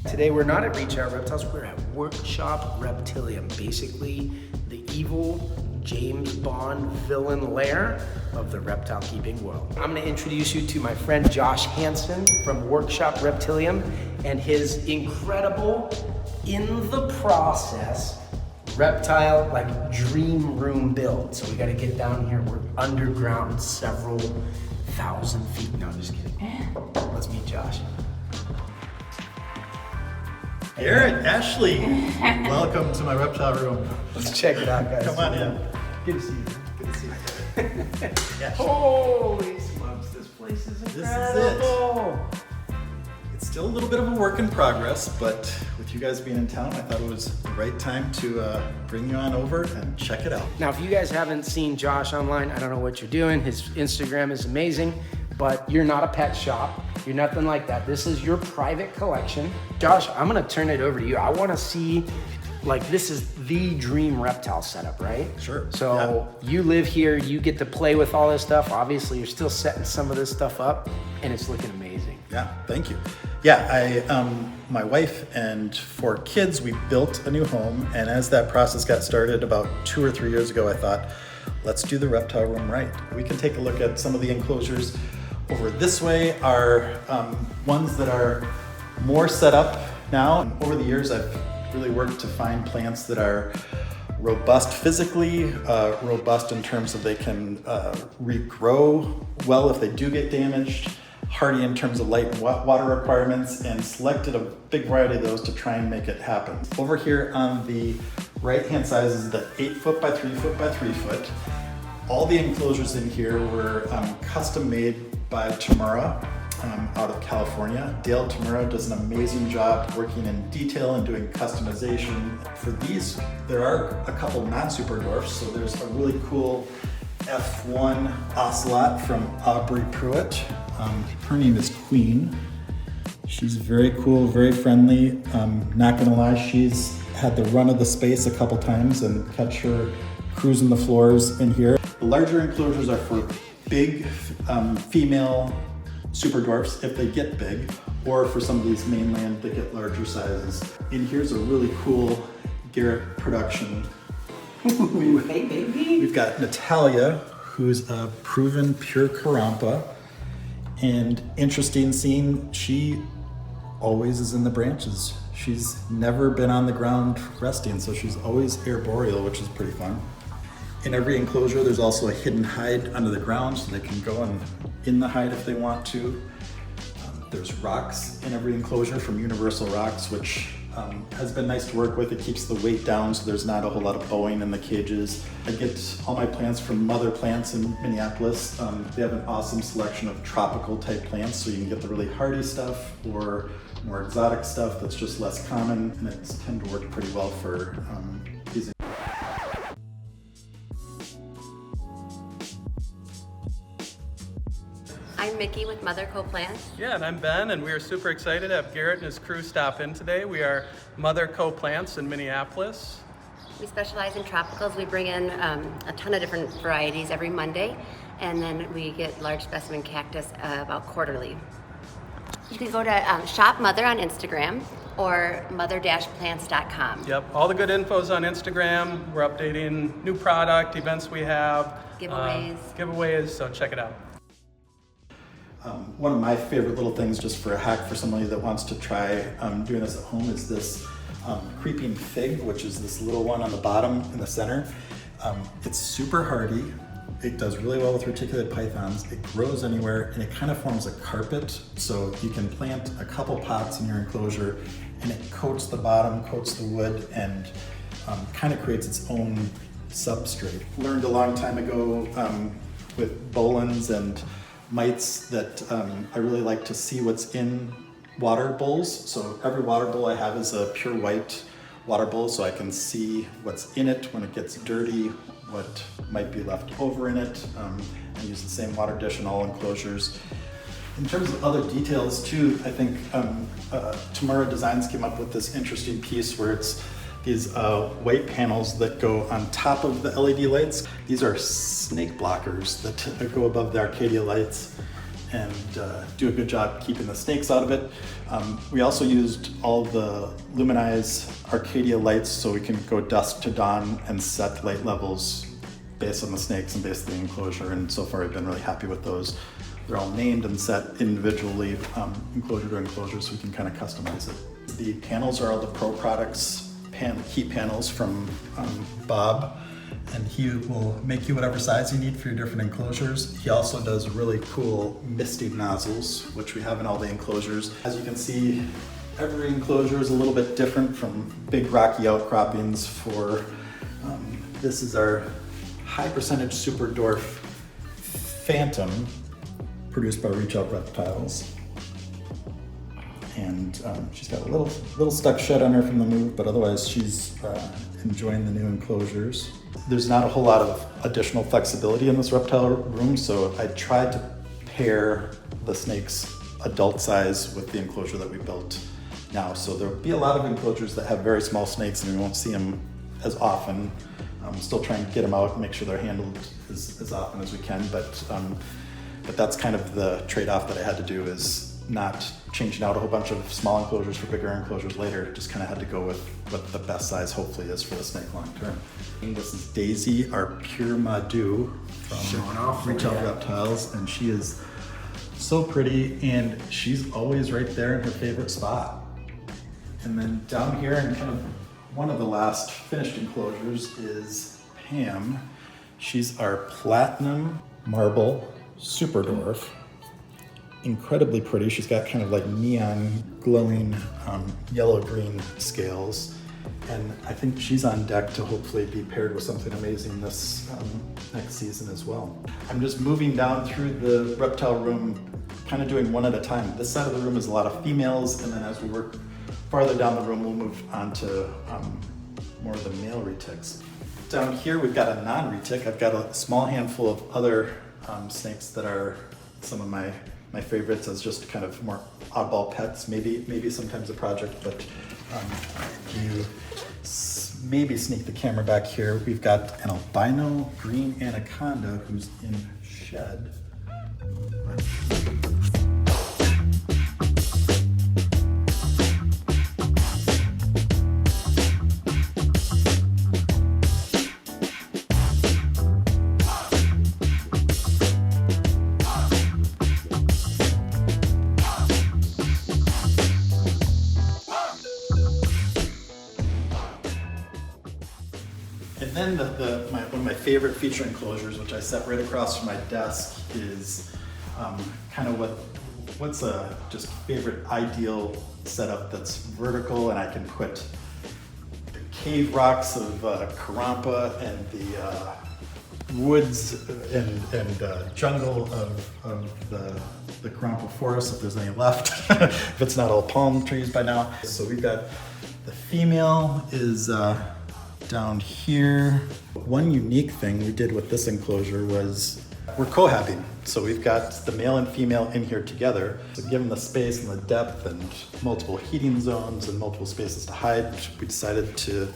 Today we're not at Reach Out Reptiles, we're at Workshop Reptilium, basically the evil James Bond villain lair of the reptile keeping world. I'm gonna introduce you to my friend Josh Hanson from Workshop Reptilium and his incredible, in the process, reptile like dream room build. So we gotta get down here, we're underground several thousand feet. No, I'm just kidding. Let's meet Josh. Garrett, Ashley, welcome to my reptile room. Let's check it out, guys. Come on in. Good to see you. Good to see you. Yes. Holy smokes, this place is incredible. This is it. It's still a little bit of a work in progress, but with you guys being in town, I thought it was the right time to bring you on over and check it out. Now, if you guys haven't seen Josh online, I don't know what you're doing. His Instagram is amazing, but you're not a pet shop. You're nothing like that. This is your private collection. Josh, I'm gonna turn it over to you. I wanna see, like, this is the dream reptile setup, right? Sure. So you live here, you get to play with all this stuff. Obviously, you're still setting some of this stuff up, and it's looking amazing. Yeah, thank you. Yeah, my wife and 4 kids, we built a new home, and as that process got started about 2 or 3 years ago, I thought, let's do the reptile room right. We can take a look at some of the enclosures. Over this way are ones that are more set up now. And over the years, I've really worked to find plants that are robust physically, robust in terms of they can regrow well if they do get damaged, hardy in terms of light and water requirements, and selected a big variety of those to try and make it happen. Over here on the right-hand side is the 8 foot by 3 foot by 3 foot. All the enclosures in here were custom made by Tamura out of California. Dale Tamura does an amazing job working in detail and doing customization. For these, there are a couple non-Superdwarfs, so there's a really cool F1 Ocelot from Aubrey Pruitt. Her name is Queen. She's very cool, very friendly. Not gonna lie, she's had the run of the space a couple times and catch her cruising the floors in here. The larger enclosures are for big female Superdwarfs if they get big, or for some of these mainland that get larger sizes. In here's a really cool Garrett production. Hey, baby. We've got Natalia, who's a proven pure Karampa. And interesting seeing, she always is in the branches. She's never been on the ground resting, so she's always arboreal, which is pretty fun. In every enclosure, there's also a hidden hide under the ground, so they can go in the hide if they want to. There's rocks in every enclosure from Universal Rocks, which has been nice to work with. It keeps the weight down, so there's not a whole lot of bowing in the cages. I get all my plants from Mother Plants in Minneapolis. They have an awesome selection of tropical type plants, so you can get the really hardy stuff or more exotic stuff that's just less common, and it's tend to work pretty well for these. I'm Mickey with Mother Co Plants. Yeah, and I'm Ben, and we are super excited to have Garrett and his crew stop in today. We are Mother Co Plants in Minneapolis. We specialize in tropicals. We bring in a ton of different varieties every Monday, and then we get large specimen cactus about quarterly. You can go to Shop Mother on Instagram or mother-plants.com. Yep, all the good info's on Instagram. We're updating new product, events we have. Giveaways. So check it out. One of my favorite little things, just for a hack for somebody that wants to try doing this at home, is this creeping fig, which is this little one on the bottom in the center. It's super hardy. It does really well with reticulated pythons. It grows anywhere, and it kind of forms a carpet. So you can plant a couple pots in your enclosure, and it coats the bottom, coats the wood, and kind of creates its own substrate. Learned a long time ago with bolins and mites that I really like to see what's in water bowls. So every water bowl I have is a pure white water bowl, so I can see what's in it when it gets dirty, what might be left over in it. I use the same water dish in all enclosures. In terms of other details too, I think Tamura Designs came up with this interesting piece where it's these white panels that go on top of the LED lights. These are snake blockers that go above the Arcadia lights. and do a good job keeping the snakes out of it. We also used all the Luminize Arcadia lights so we can go dusk to dawn and set light levels based on the snakes and based on the enclosure, and so far I've been really happy with those. They're all named and set individually, enclosure to enclosure, so we can kind of customize it. The panels are all the Pro Products heat panels from Bob, and he will make you whatever size you need for your different enclosures. He also does really cool misting nozzles, which we have in all the enclosures. As you can see, every enclosure is a little bit different, from big rocky outcroppings for, this is our high percentage Superdwarf Phantom, produced by Reach Out Reptiles. And she's got a little stuck shut on her from the move, but otherwise she's enjoying the new enclosures. There's not a whole lot of additional flexibility in this reptile room, so I tried to pair the snake's adult size with the enclosure that we built now. So there'll be a lot of enclosures that have very small snakes and we won't see them as often. I'm still trying to get them out and make sure they're handled as often as we can, but that's kind of the trade-off that I had to do, is not changing out a whole bunch of small enclosures for bigger enclosures later. Just kind of had to go with what the best size hopefully is for the snake long term. And this is Daisy, our pure Madu from Reach Out Reptiles, and she is so pretty, and she's always right there in her favorite spot. And then down here, in kind of one of the last finished enclosures, is Pam. She's our platinum marble Superdwarf. Incredibly pretty. She's got kind of like neon glowing yellow-green scales, and I think she's on deck to hopefully be paired with something amazing this next season as well. I'm just moving down through the reptile room, kind of doing one at a time. This side of the room is a lot of females, and then as we work farther down the room, we'll move on to more of the male retics. Down here we've got a non-retic. I've got a small handful of other snakes that are some of my favorites as just kind of more oddball pets, maybe sometimes a project, but if you maybe sneak the camera back here, we've got an albino green anaconda who's in shed. And then one of my favorite feature enclosures, which I set right across from my desk, is kind of what's a just favorite ideal setup that's vertical, and I can put the cave rocks of Karampa and the woods and jungle of the Karampa forest, if there's any left, if it's not all palm trees by now. So we've got the female is down here. One unique thing we did with this enclosure was we're cohabiting. So we've got the male and female in here together. So given the space and the depth and multiple heating zones and multiple spaces to hide, we decided to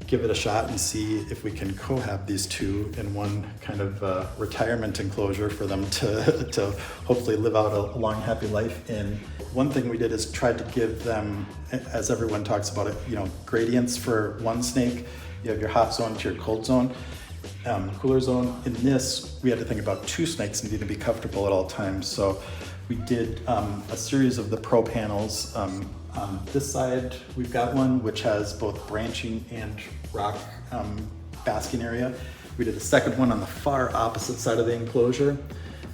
give it a shot and see if we can cohab these two in one kind of retirement enclosure for them to hopefully live out a long, happy life in. One thing we did is tried to give them, as everyone talks about it, gradients for one snake. You have your hot zone to your cold zone, cooler zone. In this, we had to think about two snakes needing to be comfortable at all times. So we did a series of the Pro panels. On this side, we've got one which has both branching and rock basking area. We did a second one on the far opposite side of the enclosure.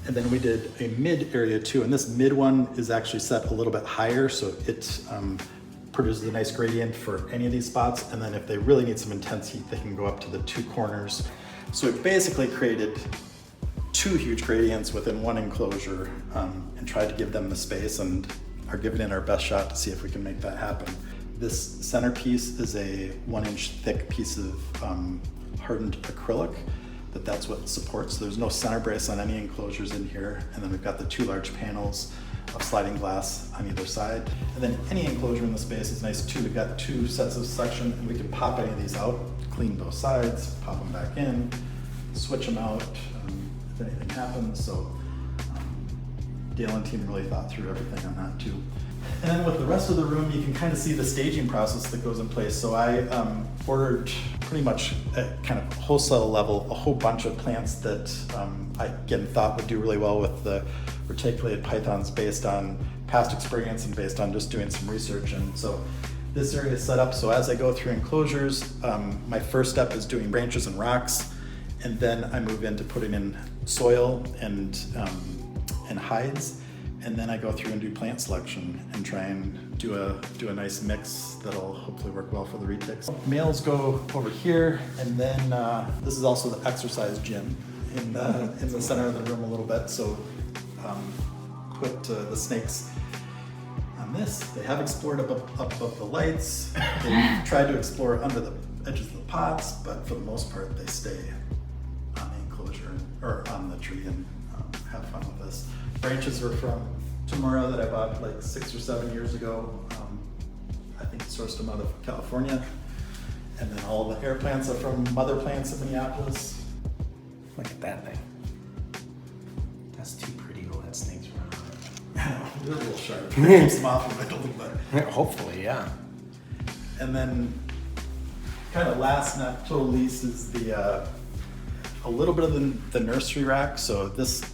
And then we did a mid area too. And this mid one is actually set a little bit higher, so it produces a nice gradient for any of these spots. And then if they really need some intense heat, they can go up to the two corners. So it basically created two huge gradients within one enclosure and tried to give them the space, and are giving it our best shot to see if we can make that happen. This centerpiece is a 1-inch thick piece of hardened acrylic that's what supports. There's no center brace on any enclosures in here. And then we've got the two large panels of sliding glass on either side. And then any enclosure in the space is nice too. We've got two sets of suction, and we can pop any of these out, clean both sides, pop them back in, switch them out if anything happens. So Dale and team really thought through everything on that too. And then with the rest of the room, you can kind of see the staging process that goes in place. So I ordered pretty much at kind of wholesale level a whole bunch of plants that I again thought would do really well with the reticulated pythons based on past experience and based on just doing some research. And so this area is set up so as I go through enclosures, my first step is doing branches and rocks, and then I move into putting in soil and hides. And then I go through and do plant selection and try and do a nice mix that'll hopefully work well for the retics. Males go over here, and then this is also the exercise gym in the center of the room a little bit. So put the snakes on this. They have explored up above the lights. They've tried to explore under the edges of the pots, but for the most part they stay on the enclosure or on the tree and have fun with this. Branches are from Tamura that I bought like 6 or 7 years ago. I think sourced them out of California. And then all the air plants are from Mother Plants in Minneapolis. Look at that thing. That's too pretty to let snakes run on it. They're a little sharp. Keeps them off of it a little bit. Hopefully, yeah. And then kind of last, not total least, is a little bit of the nursery rack. So this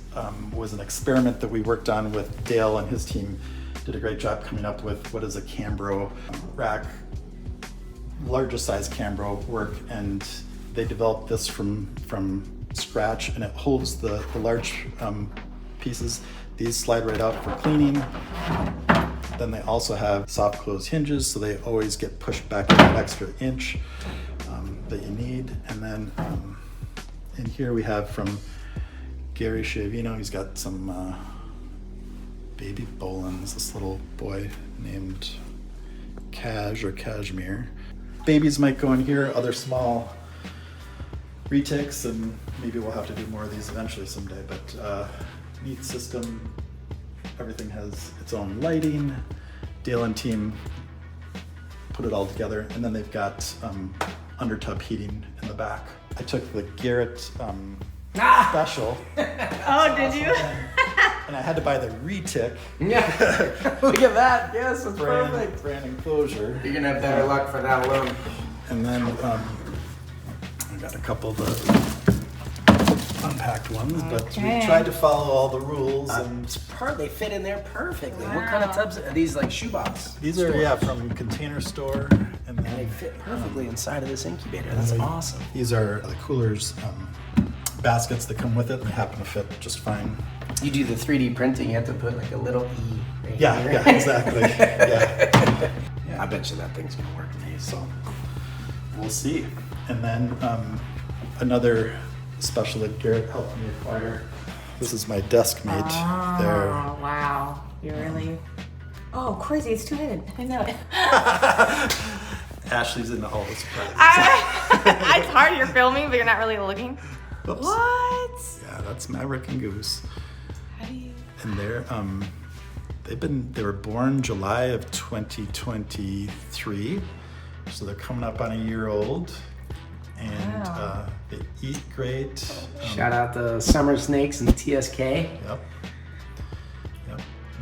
was an experiment that we worked on with Dale and his team. Did a great job coming up with what is a Cambro rack, largest size Cambro work, and they developed this from scratch, and it holds the large pieces. These slide right out for cleaning. Then they also have soft close hinges, so they always get pushed back an extra inch that you need. And then in here we have from Gary Schiavino, he's got some baby bolins, this little boy named Cash or Cashmere. Babies might go in here, other small retics, and maybe we'll have to do more of these eventually someday, but neat system. Everything has its own lighting. Dale and team put it all together, and then they've got under tub heating in the back. I took the Garrett special. Oh, did you? And I had to buy the retic. Yeah. Look at that. Yes, it's perfect. Brand Enclosure. You're gonna have better luck for that alone. And then I got a couple of the unpacked ones, but we tried to follow all the rules. And They fit in there perfectly. Wow. What kind of tubs are these? Like shoebox? These are from Container Store, and then they fit perfectly inside of this incubator. That's awesome. These are the coolers baskets that come with it, and they happen to fit just fine. You do the 3D printing. You have to put like a little E right here. Yeah, exactly. Yeah. I bet you that thing's gonna work nice. So we'll see. And then another special that Garrett helped me acquire. This is my desk mate. There. Oh, wow. You really... Oh, crazy. It's two-headed. I know it. Ashley's into all the surprises. It's hard. You're filming, but you're not really looking. Oops. What? Yeah, that's Maverick and Goose. How do you... And they were born July of 2023. So they're coming up on a year old. And Wow. they eat great. Shout out the Summer Snakes and TSK. Yep.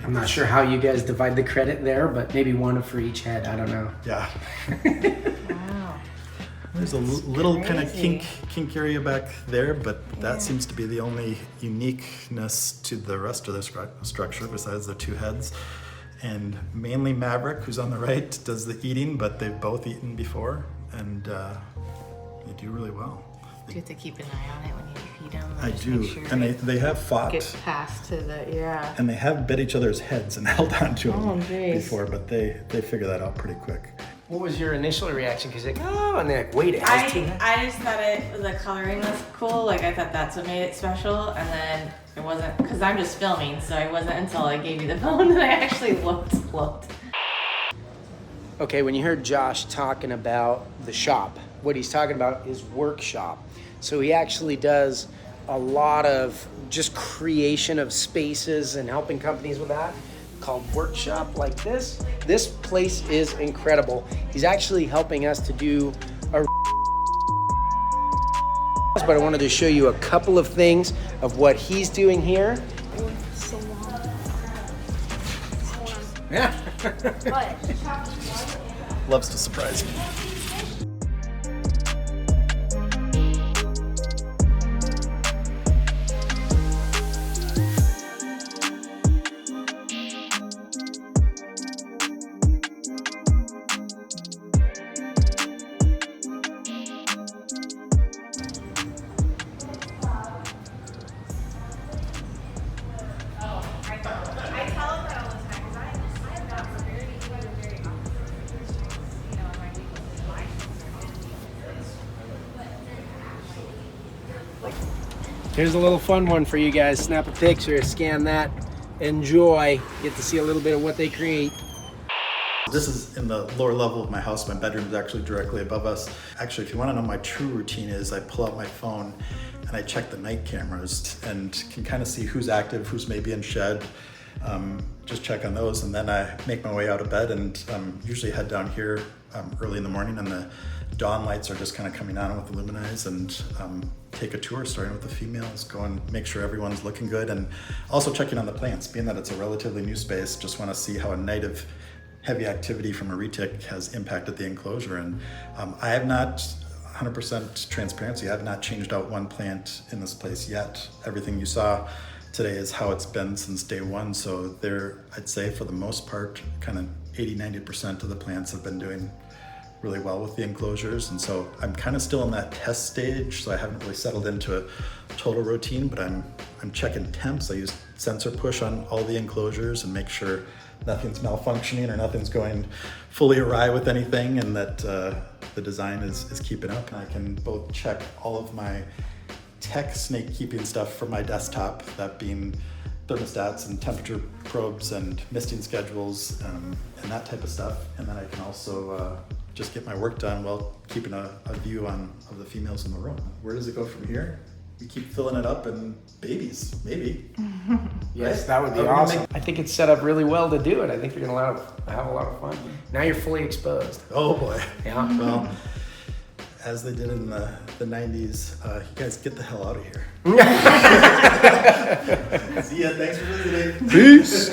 I'm not sure how you guys divide the credit there, but maybe one for each head. I don't know. Yeah. Wow. There's a little kind of crazy. kink area back there, but that seems to be the only uniqueness to the rest of the structure besides the two heads. And mainly Maverick, who's on the right, does the eating, but they've both eaten before, and they do really well. Do you have to keep an eye on it when you feed them? I Just do, make sure and they they have fought, get past to the, and they have bit each other's heads and held on to them Oh, geez. before, but they figure that out pretty quick. What was your initial reaction? Because like, oh, and they're like, wait, it has two heads. I just thought the coloring was cool. Like, I thought that's what made it special. And then it wasn't, because I'm just filming, so it wasn't until I gave you the phone that I actually looked. Okay, when you heard Josh talking about the shop, what he's talking about is workshop. So he actually does a lot of just creation of spaces and helping companies with that, called workshop like this. This place is incredible. He's actually helping us to do a but I wanted to show you a couple of things of what he's doing here. Yeah. Loves to surprise me. Here's a little fun one for you guys. Snap a picture, scan that, enjoy. Get to see a little bit of what they create. This is in the lower level of my house. My bedroom is actually directly above us. Actually, if you want to know my true routine is, I pull out my phone and I check the night cameras and can kind of see who's active, who's maybe in shed. Just check on those, and then I make my way out of bed and usually head down here early in the morning, and the dawn lights are just kind of coming on with the luminize, and take a tour starting with the females, go and make sure everyone's looking good, and also checking on the plants. Being that it's a relatively new space, just want to see how a night of heavy activity from a retic has impacted the enclosure. And I have not 100% transparency. I have not changed out one plant in this place yet. Everything you saw today is how it's been since day one. So there, I'd say for the most part, kind of 80-90% of the plants have been doing really well with the enclosures. And so I'm kind of still in that test stage. So I haven't really settled into a total routine, but I'm checking temps. I use sensor push on all the enclosures and make sure nothing's malfunctioning or nothing's going fully awry with anything, and that the design is keeping up. And I can both check all of my tech snake keeping stuff from my desktop, that being thermostats and temperature probes and misting schedules and that type of stuff. And then I can also just get my work done while keeping a view of the females in the room. Where does it go from here? We keep filling it up, and babies, maybe. Yes, Right? that would be awesome. I think it's set up really well to do it. I think you're gonna have a lot of fun. Now you're fully exposed. Oh boy. Yeah. Well, as they did in the 90s, you guys get the hell out of here. See ya, thanks for visiting. Peace.